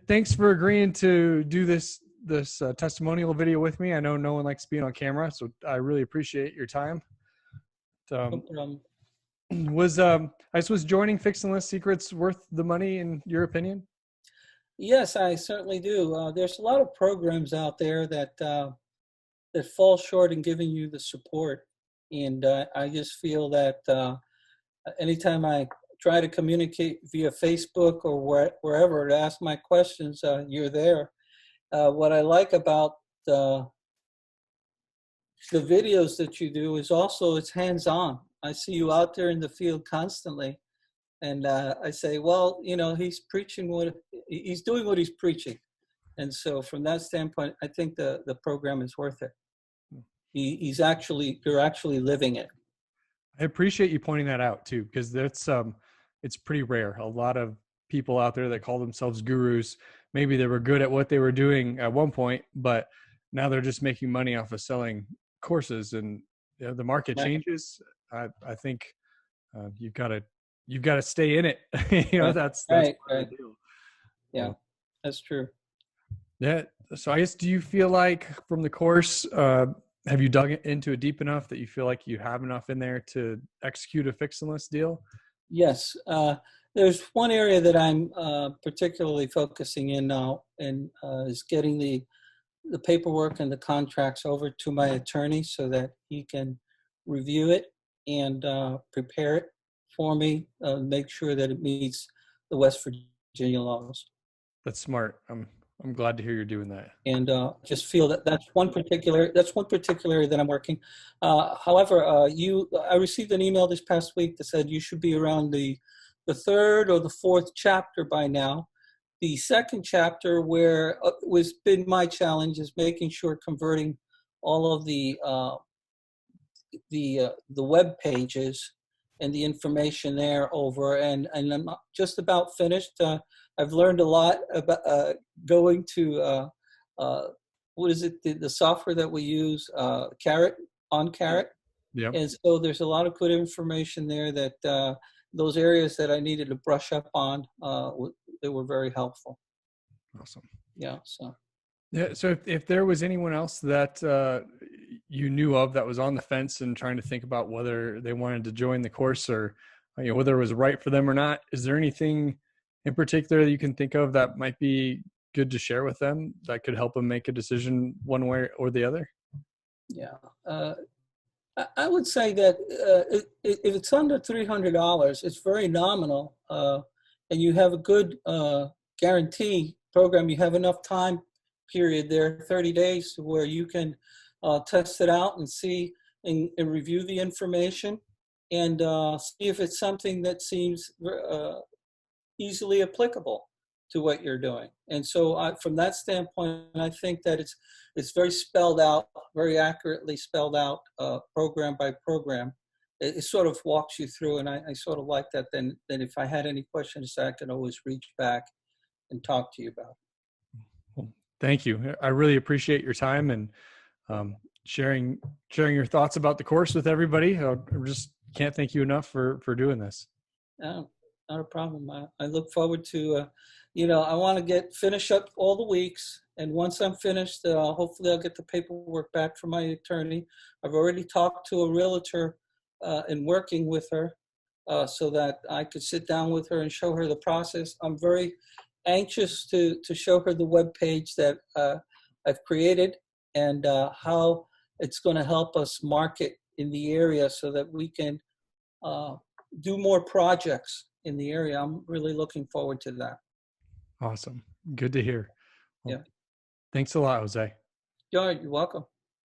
Thanks for agreeing to do this testimonial video with me. I know no one likes being on camera, so I really appreciate your time. No problem. Was joining Fix and List Secrets worth the money in your opinion? Yes, I certainly do. There's a lot of programs out there that fall short in giving you the support, and I just feel that anytime I try to communicate via Facebook or wherever to ask my questions, you're there. What I like about the videos that you do is also it's hands-on. I see you out there in the field constantly, and I say, well, he's he's doing what he's preaching, and so from that standpoint, I think the program is worth it. You're actually living it. I appreciate you pointing that out too, because it's pretty rare. A lot of people out there that call themselves gurus, maybe they were good at what they were doing at one point, but now they're just making money off of selling courses, and the market changes. I think you've got to stay in it. That's right. The deal. Yeah, that's true. Yeah. So I guess, do you feel like from the course, have you dug into it deep enough that you feel like you have enough in there to execute a Fix and List deal? Yes. There's one area that I'm particularly focusing in now, and is getting the paperwork and the contracts over to my attorney so that he can review it and prepare it for me, make sure that it meets the West Virginia laws. That's smart. I'm glad to hear you're doing that. And just feel that that's one particular area that I'm working. However, I received an email this past week that said you should be around the third or the fourth chapter by now. The second chapter, where was been my challenge, is making sure converting all of the web pages and the information there over, and I'm just about finished. I've learned a lot about going to what is it, the software that we use, Carrot. Yeah. And so there's a lot of good information there that those areas that I needed to brush up on, they were very helpful. Awesome. Yeah. So. Yeah. So if there was anyone else that you knew of that was on the fence and trying to think about whether they wanted to join the course, or whether it was right for them or not, is there anything in particular that you can think of that might be good to share with them that could help them make a decision one way or the other? Yeah. I would say that if it's under $300, it's very nominal, and you have a good guarantee program. You have enough time period there, 30 days, where you can test it out and see and review the information and see if it's something that seems easily applicable to what you're doing. And so from that standpoint, I think that it's very spelled out, very accurately spelled out, program by program. It sort of walks you through, and I sort of like that. Then if I had any questions, I can always reach back and talk to you about it. Well, thank you. I really appreciate your time and sharing your thoughts about the course with everybody. I just can't thank you enough for doing this. No, not a problem. I look forward to, I want to finish up all the weeks. And once I'm finished, hopefully I'll get the paperwork back from my attorney. I've already talked to a realtor and working with her so that I could sit down with her and show her the process. I'm very anxious to show her the web page that I've created and how it's going to help us market in the area so that we can do more projects in the area. I'm really looking forward to that. Awesome. Good to hear. Well, yeah. Thanks a lot, Jose. You're welcome.